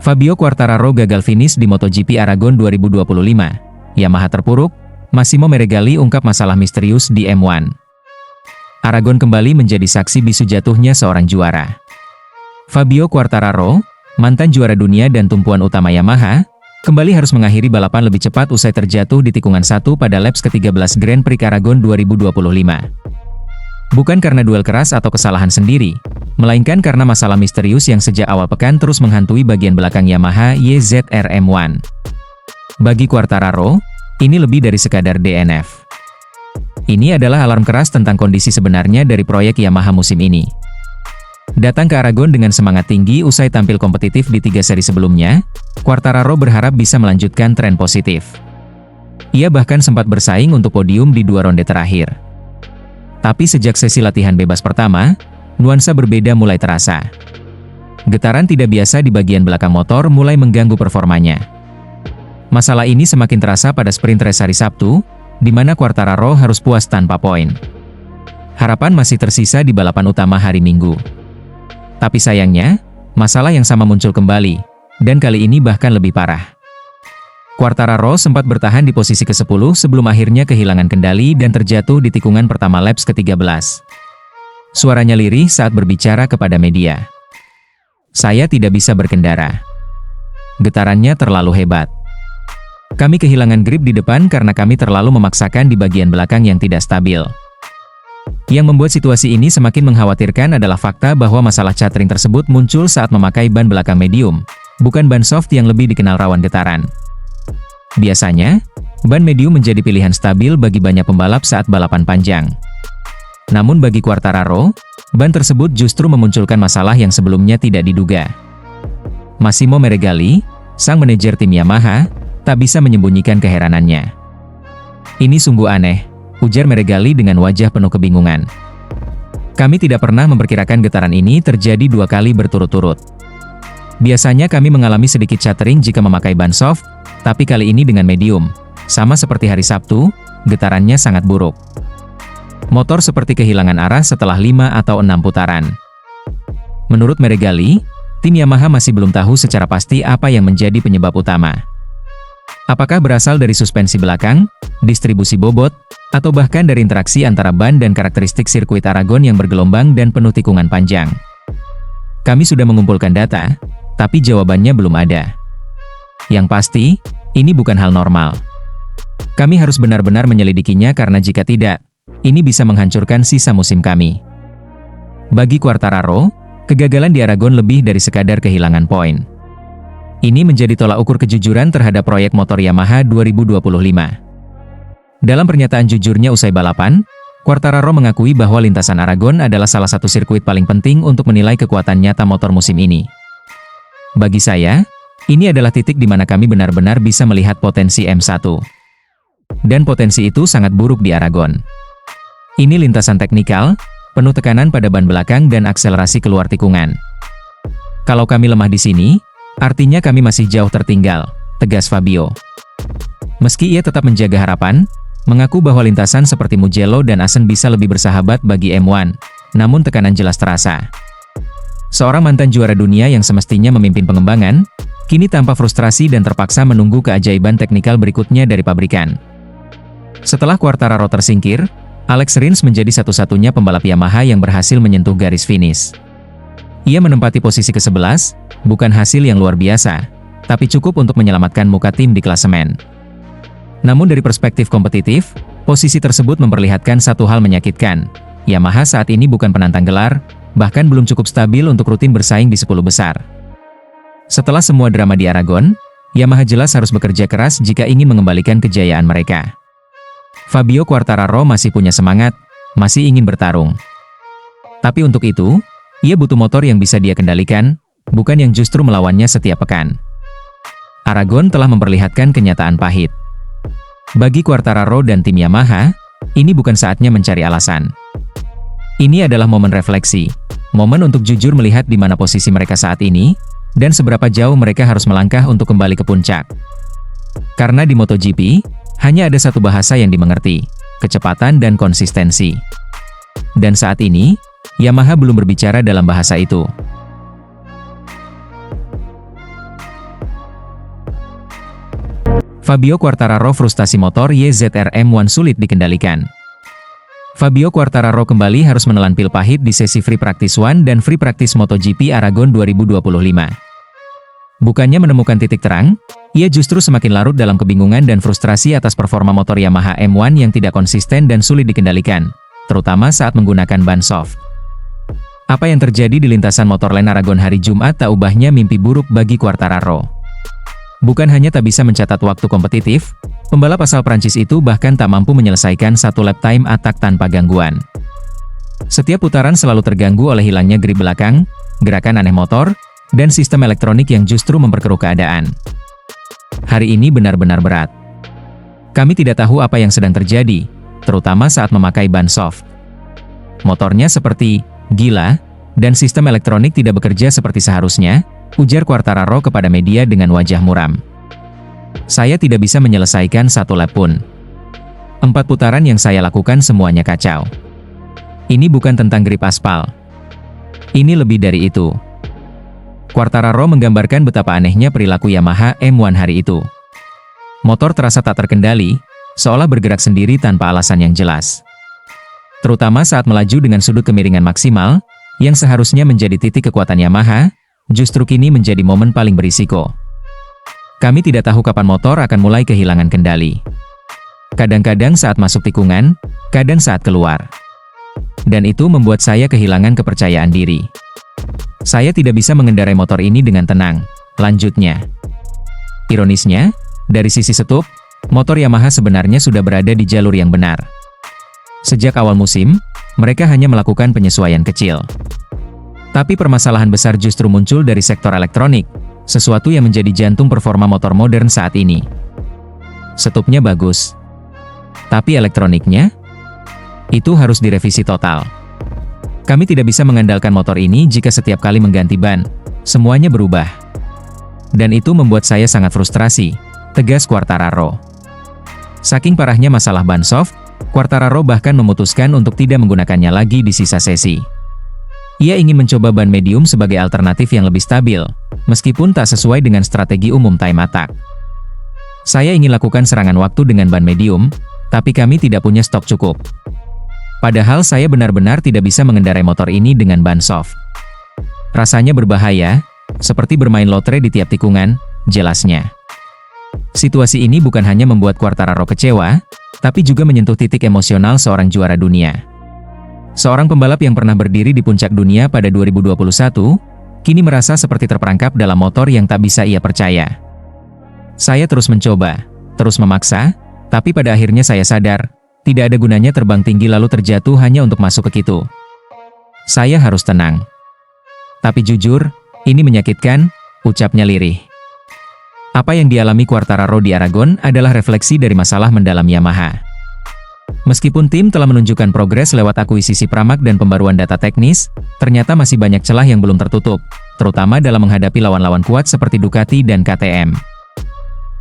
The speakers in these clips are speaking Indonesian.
Fabio Quartararo gagal finish di MotoGP Aragon 2025. Yamaha terpuruk, Massimo Meregali ungkap masalah misterius di M1. Aragon kembali menjadi saksi bisu jatuhnya seorang juara. Fabio Quartararo, mantan juara dunia dan tumpuan utama Yamaha, kembali harus mengakhiri balapan lebih cepat usai terjatuh di tikungan 1 pada laps ke-13 Grand Prix Aragon 2025. Bukan karena duel keras atau kesalahan sendiri, melainkan karena masalah misterius yang sejak awal pekan terus menghantui bagian belakang Yamaha YZR M1. Bagi Quartararo, ini lebih dari sekadar DNF. Ini adalah alarm keras tentang kondisi sebenarnya dari proyek Yamaha musim ini. Datang ke Aragon dengan semangat tinggi usai tampil kompetitif di 3 seri sebelumnya, Quartararo berharap bisa melanjutkan tren positif. Ia bahkan sempat bersaing untuk podium di 2 ronde terakhir. Tapi sejak sesi latihan bebas pertama, nuansa berbeda mulai terasa. Getaran tidak biasa di bagian belakang motor mulai mengganggu performanya. Masalah ini semakin terasa pada sprint race hari Sabtu, di mana Quartararo harus puas tanpa poin. Harapan masih tersisa di balapan utama hari Minggu. Tapi sayangnya, masalah yang sama muncul kembali, dan kali ini bahkan lebih parah. Quartararo sempat bertahan di posisi ke-10 sebelum akhirnya kehilangan kendali dan terjatuh di tikungan pertama laps ke-13. Suaranya lirih saat berbicara kepada media. "Saya tidak bisa berkendara. Getarannya terlalu hebat. Kami kehilangan grip di depan karena kami terlalu memaksakan di bagian belakang yang tidak stabil." Yang membuat situasi ini semakin mengkhawatirkan adalah fakta bahwa masalah catering tersebut muncul saat memakai ban belakang medium, bukan ban soft yang lebih dikenal rawan getaran. Biasanya, ban medium menjadi pilihan stabil bagi banyak pembalap saat balapan panjang. Namun bagi Quartararo, ban tersebut justru memunculkan masalah yang sebelumnya tidak diduga. Massimo Meregali, sang manajer tim Yamaha, tak bisa menyembunyikan keheranannya. "Ini sungguh aneh," ujar Meregali dengan wajah penuh kebingungan. "Kami tidak pernah memperkirakan getaran ini terjadi 2 kali berturut-turut. Biasanya kami mengalami sedikit catering jika memakai ban soft, tapi kali ini dengan medium. Sama seperti hari Sabtu, getarannya sangat buruk. Motor seperti kehilangan arah setelah 5 atau 6 putaran." Menurut Meregali, tim Yamaha masih belum tahu secara pasti apa yang menjadi penyebab utama. Apakah berasal dari suspensi belakang, distribusi bobot, atau bahkan dari interaksi antara ban dan karakteristik sirkuit Aragon yang bergelombang dan penuh tikungan panjang. "Kami sudah mengumpulkan data, tapi jawabannya belum ada. Yang pasti, ini bukan hal normal. Kami harus benar-benar menyelidikinya karena jika tidak, ini bisa menghancurkan sisa musim kami." Bagi Quartararo, kegagalan di Aragon lebih dari sekadar kehilangan poin. Ini menjadi tolak ukur kejujuran terhadap proyek motor Yamaha 2025. Dalam pernyataan jujurnya usai balapan, Quartararo mengakui bahwa lintasan Aragon adalah salah satu sirkuit paling penting untuk menilai kekuatan nyata motor musim ini. "Bagi saya, ini adalah titik di mana kami benar-benar bisa melihat potensi M1. Dan potensi itu sangat buruk di Aragon. Ini lintasan teknikal, penuh tekanan pada ban belakang dan akselerasi keluar tikungan. Kalau kami lemah di sini, artinya kami masih jauh tertinggal," tegas Fabio. Meski ia tetap menjaga harapan, mengaku bahwa lintasan seperti Mugello dan Assen bisa lebih bersahabat bagi M1, namun tekanan jelas terasa. Seorang mantan juara dunia yang semestinya memimpin pengembangan, kini tampak frustrasi dan terpaksa menunggu keajaiban teknikal berikutnya dari pabrikan. Setelah Quartararo tersingkir, Alex Rins menjadi satu-satunya pembalap Yamaha yang berhasil menyentuh garis finish. Ia menempati posisi ke-11, bukan hasil yang luar biasa, tapi cukup untuk menyelamatkan muka tim di klasemen. Namun dari perspektif kompetitif, posisi tersebut memperlihatkan satu hal menyakitkan. Yamaha saat ini bukan penantang gelar, bahkan belum cukup stabil untuk rutin bersaing di 10 besar. Setelah semua drama di Aragon, Yamaha jelas harus bekerja keras jika ingin mengembalikan kejayaan mereka. Fabio Quartararo masih punya semangat, masih ingin bertarung. Tapi untuk itu, ia butuh motor yang bisa dia kendalikan, bukan yang justru melawannya setiap pekan. Aragon telah memperlihatkan kenyataan pahit. Bagi Quartararo dan tim Yamaha, ini bukan saatnya mencari alasan. Ini adalah momen refleksi, momen untuk jujur melihat di mana posisi mereka saat ini, dan seberapa jauh mereka harus melangkah untuk kembali ke puncak. Karena di MotoGP, hanya ada satu bahasa yang dimengerti, kecepatan dan konsistensi. Dan saat ini, Yamaha belum berbicara dalam bahasa itu. Fabio Quartararo frustasi motor YZR M1 sulit dikendalikan. Fabio Quartararo kembali harus menelan pil pahit di sesi Free Practice 1 dan Free Practice MotoGP Aragon 2025. Bukannya menemukan titik terang, ia justru semakin larut dalam kebingungan dan frustrasi atas performa motor Yamaha M1 yang tidak konsisten dan sulit dikendalikan, terutama saat menggunakan ban soft. Apa yang terjadi di lintasan Motorland Aragon hari Jumat tak ubahnya mimpi buruk bagi Quartararo. Bukan hanya tak bisa mencatat waktu kompetitif, pembalap asal Prancis itu bahkan tak mampu menyelesaikan satu lap time attack tanpa gangguan. Setiap putaran selalu terganggu oleh hilangnya grip belakang, gerakan aneh motor, dan sistem elektronik yang justru memperkeruh keadaan. Hari ini benar-benar berat. Kami tidak tahu apa yang sedang terjadi, terutama saat memakai ban soft. Motornya seperti gila, dan sistem elektronik tidak bekerja seperti seharusnya, ujar Quartararo kepada media dengan wajah muram. Saya tidak bisa menyelesaikan satu lap pun. 4 putaran yang saya lakukan semuanya kacau. Ini bukan tentang grip aspal. Ini lebih dari itu. Quartararo menggambarkan betapa anehnya perilaku Yamaha M1 hari itu. Motor terasa tak terkendali, seolah bergerak sendiri tanpa alasan yang jelas. Terutama saat melaju dengan sudut kemiringan maksimal, yang seharusnya menjadi titik kekuatan Yamaha, justru kini menjadi momen paling berisiko. Kami tidak tahu kapan motor akan mulai kehilangan kendali. Kadang-kadang saat masuk tikungan, kadang saat keluar. Dan itu membuat saya kehilangan kepercayaan diri. Saya tidak bisa mengendarai motor ini dengan tenang, lanjutnya. Ironisnya, dari sisi setup, motor Yamaha sebenarnya sudah berada di jalur yang benar. Sejak awal musim, mereka hanya melakukan penyesuaian kecil. Tapi permasalahan besar justru muncul dari sektor elektronik, sesuatu yang menjadi jantung performa motor modern saat ini. Setupnya bagus. Tapi elektroniknya? Itu harus direvisi total. Kami tidak bisa mengandalkan motor ini jika setiap kali mengganti ban, semuanya berubah. Dan itu membuat saya sangat frustrasi, tegas Quartararo. Saking parahnya masalah ban soft, Quartararo bahkan memutuskan untuk tidak menggunakannya lagi di sisa sesi. Ia ingin mencoba ban medium sebagai alternatif yang lebih stabil, meskipun tak sesuai dengan strategi umum time attack. Saya ingin lakukan serangan waktu dengan ban medium, tapi kami tidak punya stok cukup. Padahal saya benar-benar tidak bisa mengendarai motor ini dengan ban soft. Rasanya berbahaya, seperti bermain lotre di tiap tikungan, jelasnya. Situasi ini bukan hanya membuat Quartararo kecewa, tapi juga menyentuh titik emosional seorang juara dunia. Seorang pembalap yang pernah berdiri di puncak dunia pada 2021, kini merasa seperti terperangkap dalam motor yang tak bisa ia percaya. Saya terus mencoba, terus memaksa, tapi pada akhirnya saya sadar, tidak ada gunanya terbang tinggi lalu terjatuh hanya untuk masuk ke situ. Saya harus tenang. Tapi jujur, ini menyakitkan, ucapnya lirih. Apa yang dialami Quartararo di Aragon adalah refleksi dari masalah mendalam Yamaha. Meskipun tim telah menunjukkan progres lewat akuisisi pramak dan pembaruan data teknis, ternyata masih banyak celah yang belum tertutup, terutama dalam menghadapi lawan-lawan kuat seperti Ducati dan KTM.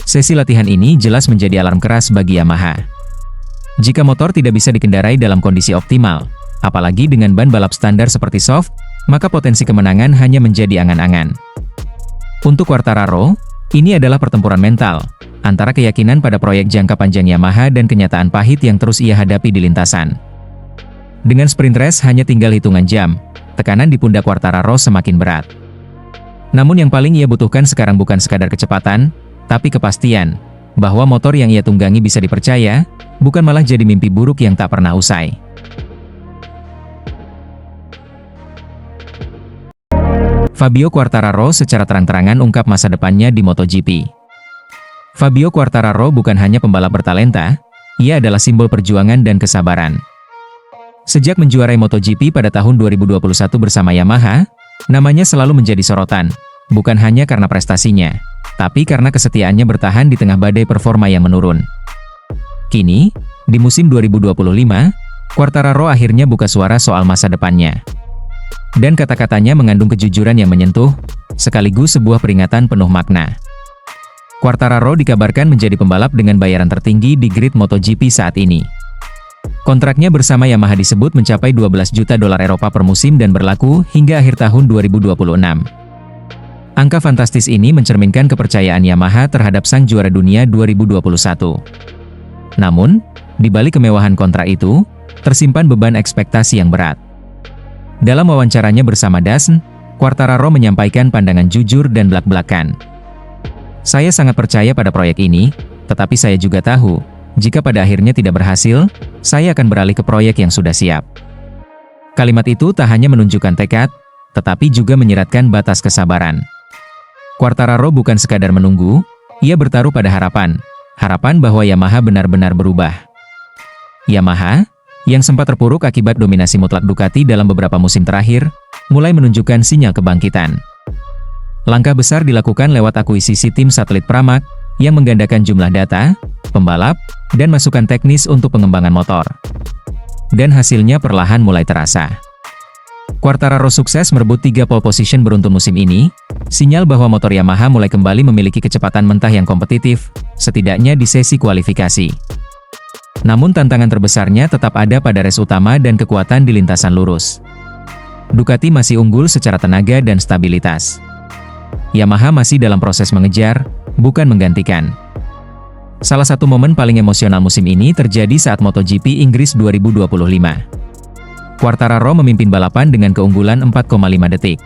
Sesi latihan ini jelas menjadi alarm keras bagi Yamaha. Jika motor tidak bisa dikendarai dalam kondisi optimal, apalagi dengan ban balap standar seperti soft, maka potensi kemenangan hanya menjadi angan-angan. Untuk Quartararo, ini adalah pertempuran mental, antara keyakinan pada proyek jangka panjang Yamaha dan kenyataan pahit yang terus ia hadapi di lintasan. Dengan sprint race hanya tinggal hitungan jam, tekanan di pundak Quartararo semakin berat. Namun yang paling ia butuhkan sekarang bukan sekadar kecepatan, tapi kepastian, bahwa motor yang ia tunggangi bisa dipercaya, bukan malah jadi mimpi buruk yang tak pernah usai. Fabio Quartararo secara terang-terangan ungkap masa depannya di MotoGP. Fabio Quartararo bukan hanya pembalap bertalenta, ia adalah simbol perjuangan dan kesabaran. Sejak menjuarai MotoGP pada tahun 2021 bersama Yamaha, namanya selalu menjadi sorotan, bukan hanya karena prestasinya, tapi karena kesetiaannya bertahan di tengah badai performa yang menurun. Kini, di musim 2025, Quartararo akhirnya buka suara soal masa depannya. Dan kata-katanya mengandung kejujuran yang menyentuh, sekaligus sebuah peringatan penuh makna. Quartararo dikabarkan menjadi pembalap dengan bayaran tertinggi di grid MotoGP saat ini. Kontraknya bersama Yamaha disebut mencapai 12 juta dolar Eropa per musim dan berlaku hingga akhir tahun 2026. Angka fantastis ini mencerminkan kepercayaan Yamaha terhadap sang juara dunia 2021. Namun, di balik kemewahan kontrak itu, tersimpan beban ekspektasi yang berat. Dalam wawancaranya bersama DAZN, Quartararo menyampaikan pandangan jujur dan belak-belakan. "Saya sangat percaya pada proyek ini, tetapi saya juga tahu, jika pada akhirnya tidak berhasil, saya akan beralih ke proyek yang sudah siap." Kalimat itu tak hanya menunjukkan tekad, tetapi juga menyiratkan batas kesabaran. Quartararo bukan sekadar menunggu, ia bertaruh pada harapan bahwa Yamaha benar-benar berubah. Yamaha, yang sempat terpuruk akibat dominasi mutlak Ducati dalam beberapa musim terakhir, mulai menunjukkan sinyal kebangkitan. Langkah besar dilakukan lewat akuisisi tim satelit Pramac, yang menggandakan jumlah data, pembalap, dan masukan teknis untuk pengembangan motor. Dan hasilnya perlahan mulai terasa. Quartararo sukses merebut 3 pole position beruntun musim ini, sinyal bahwa motor Yamaha mulai kembali memiliki kecepatan mentah yang kompetitif, setidaknya di sesi kualifikasi. Namun tantangan terbesarnya tetap ada pada race utama dan kekuatan di lintasan lurus. Ducati masih unggul secara tenaga dan stabilitas. Yamaha masih dalam proses mengejar, bukan menggantikan. Salah satu momen paling emosional musim ini terjadi saat MotoGP Inggris 2025. Quartararo memimpin balapan dengan keunggulan 4,5 detik.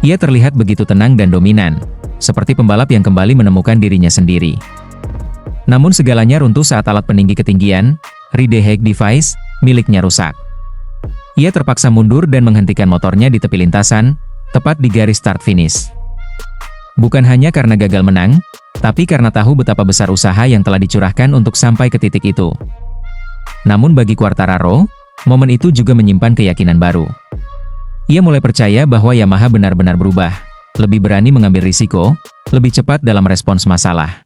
Ia terlihat begitu tenang dan dominan, seperti pembalap yang kembali menemukan dirinya sendiri. Namun segalanya runtuh saat alat peninggi ketinggian, Ride Hack Device, miliknya rusak. Ia terpaksa mundur dan menghentikan motornya di tepi lintasan, tepat di garis start-finish. Bukan hanya karena gagal menang, tapi karena tahu betapa besar usaha yang telah dicurahkan untuk sampai ke titik itu. Namun bagi Quartararo, momen itu juga menyimpan keyakinan baru. Ia mulai percaya bahwa Yamaha benar-benar berubah, lebih berani mengambil risiko, lebih cepat dalam respons masalah.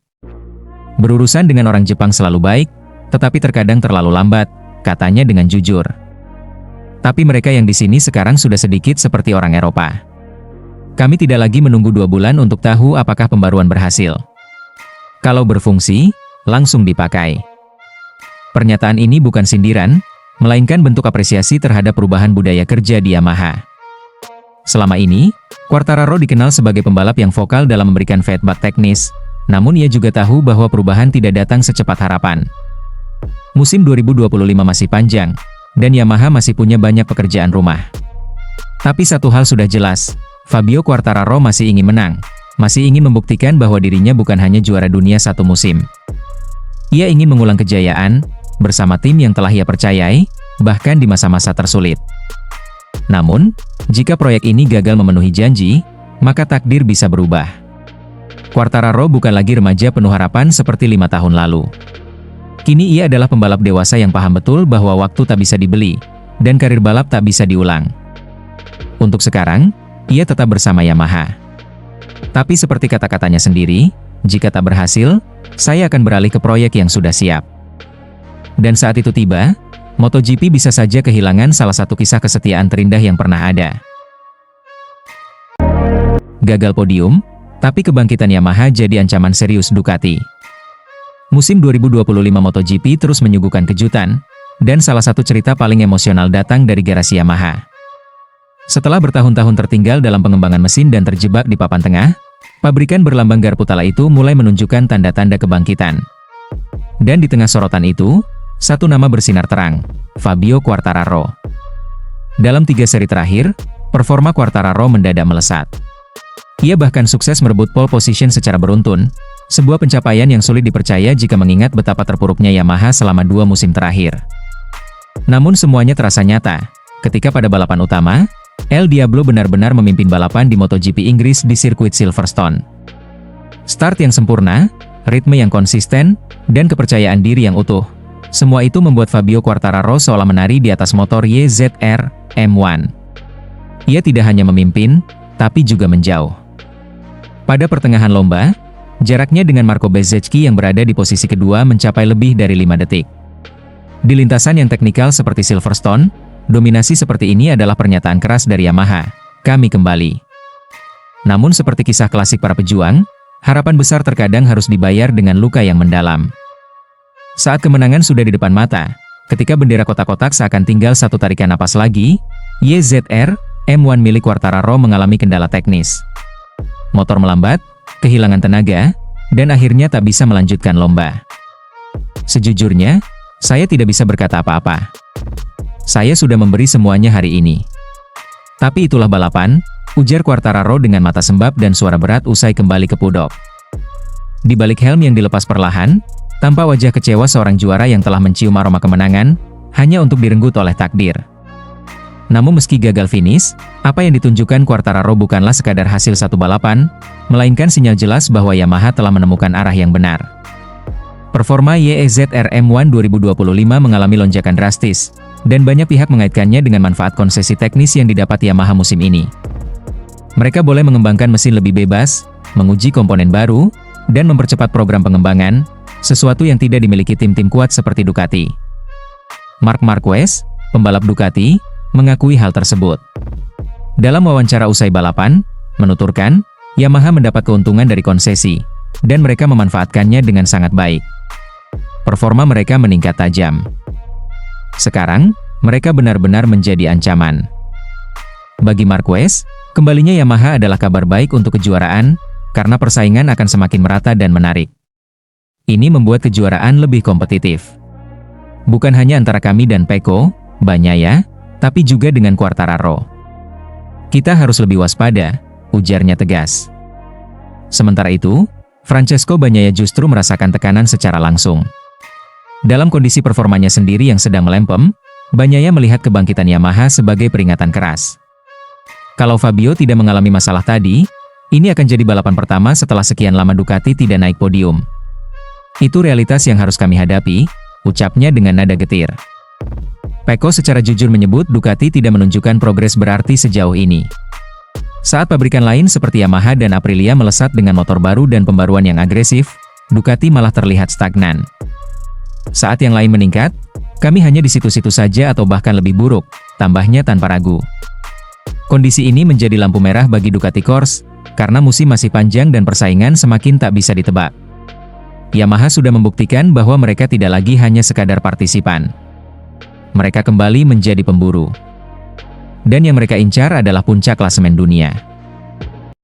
Berurusan dengan orang Jepang selalu baik, tetapi terkadang terlalu lambat, katanya dengan jujur. Tapi mereka yang di sini sekarang sudah sedikit seperti orang Eropa. Kami tidak lagi menunggu 2 bulan untuk tahu apakah pembaruan berhasil. Kalau berfungsi, langsung dipakai. Pernyataan ini bukan sindiran, melainkan bentuk apresiasi terhadap perubahan budaya kerja di Yamaha. Selama ini, Quartararo dikenal sebagai pembalap yang vokal dalam memberikan feedback teknis, namun ia juga tahu bahwa perubahan tidak datang secepat harapan. Musim 2025 masih panjang, dan Yamaha masih punya banyak pekerjaan rumah. Tapi satu hal sudah jelas, Fabio Quartararo masih ingin menang, masih ingin membuktikan bahwa dirinya bukan hanya juara dunia satu musim. Ia ingin mengulang kejayaan, bersama tim yang telah ia percayai, bahkan di masa-masa tersulit. Namun, jika proyek ini gagal memenuhi janji, maka takdir bisa berubah. Quartararo bukan lagi remaja penuh harapan seperti 5 tahun lalu. Kini ia adalah pembalap dewasa yang paham betul bahwa waktu tak bisa dibeli, dan karir balap tak bisa diulang. Untuk sekarang, ia tetap bersama Yamaha. Tapi seperti kata-katanya sendiri, jika tak berhasil, saya akan beralih ke proyek yang sudah siap. Dan saat itu tiba, MotoGP bisa saja kehilangan salah satu kisah kesetiaan terindah yang pernah ada. Gagal podium, tapi kebangkitan Yamaha jadi ancaman serius Ducati. Musim 2025 MotoGP terus menyuguhkan kejutan, dan salah satu cerita paling emosional datang dari garasi Yamaha. Setelah bertahun-tahun tertinggal dalam pengembangan mesin dan terjebak di papan tengah, pabrikan berlambang Garputala itu mulai menunjukkan tanda-tanda kebangkitan. Dan di tengah sorotan itu, satu nama bersinar terang, Fabio Quartararo. Dalam 3 seri terakhir, performa Quartararo mendadak melesat. Ia bahkan sukses merebut pole position secara beruntun, sebuah pencapaian yang sulit dipercaya jika mengingat betapa terpuruknya Yamaha selama 2 musim terakhir. Namun semuanya terasa nyata, ketika pada balapan utama, El Diablo benar-benar memimpin balapan di MotoGP Inggris di sirkuit Silverstone. Start yang sempurna, ritme yang konsisten, dan kepercayaan diri yang utuh. Semua itu membuat Fabio Quartararo seolah menari di atas motor YZR M1. Ia tidak hanya memimpin, tapi juga menjauh. Pada pertengahan lomba, jaraknya dengan Marco Bezzecchi yang berada di posisi kedua mencapai lebih dari 5 detik. Di lintasan yang teknikal seperti Silverstone, dominasi seperti ini adalah pernyataan keras dari Yamaha, kami kembali. Namun seperti kisah klasik para pejuang, harapan besar terkadang harus dibayar dengan luka yang mendalam. Saat kemenangan sudah di depan mata, ketika bendera kotak-kotak seakan tinggal satu tarikan napas lagi, YZR M1 milik Quartararo mengalami kendala teknis. motor melambat, kehilangan tenaga, dan akhirnya tak bisa melanjutkan lomba. Sejujurnya, saya tidak bisa berkata apa-apa. Saya sudah memberi semuanya hari ini. Tapi itulah balapan, ujar Quartararo dengan mata sembab dan suara berat usai kembali ke pudok. Di balik helm yang dilepas perlahan, tampak wajah kecewa seorang juara yang telah mencium aroma kemenangan, hanya untuk direnggut oleh takdir. Namun meski gagal finish, apa yang ditunjukkan Quartararo bukanlah sekadar hasil satu balapan, melainkan sinyal jelas bahwa Yamaha telah menemukan arah yang benar. Performa YEZR M1 2025 mengalami lonjakan drastis, dan banyak pihak mengaitkannya dengan manfaat konsesi teknis yang didapat Yamaha musim ini. Mereka boleh mengembangkan mesin lebih bebas, menguji komponen baru, dan mempercepat program pengembangan, sesuatu yang tidak dimiliki tim-tim kuat seperti Ducati. Marc Marquez, pembalap Ducati, mengakui hal tersebut. Dalam wawancara usai balapan, menuturkan, Yamaha mendapat keuntungan dari konsesi, dan mereka memanfaatkannya dengan sangat baik. Performa mereka meningkat tajam. Sekarang, mereka benar-benar menjadi ancaman. Bagi Marquez, kembalinya Yamaha adalah kabar baik untuk kejuaraan, karena persaingan akan semakin merata dan menarik. Ini membuat kejuaraan lebih kompetitif. Bukan hanya antara kami dan Pecco, Bagnaia, tapi juga dengan Quartararo. Kita harus lebih waspada, ujarnya tegas. Sementara itu, Francesco Bagnaia justru merasakan tekanan secara langsung. Dalam kondisi performanya sendiri yang sedang melempem, Bagnaia melihat kebangkitan Yamaha sebagai peringatan keras. Kalau Fabio tidak mengalami masalah tadi, ini akan jadi balapan pertama setelah sekian lama Ducati tidak naik podium. Itu realitas yang harus kami hadapi, ucapnya dengan nada getir. Pecco secara jujur menyebut Ducati tidak menunjukkan progres berarti sejauh ini. Saat pabrikan lain seperti Yamaha dan Aprilia melesat dengan motor baru dan pembaruan yang agresif, Ducati malah terlihat stagnan. Saat yang lain meningkat, kami hanya di situ-situ saja atau bahkan lebih buruk, tambahnya tanpa ragu. Kondisi ini menjadi lampu merah bagi Ducati Corse, karena musim masih panjang dan persaingan semakin tak bisa ditebak. Yamaha sudah membuktikan bahwa mereka tidak lagi hanya sekadar partisipan. Mereka kembali menjadi pemburu. Dan yang mereka incar adalah puncak klasemen dunia.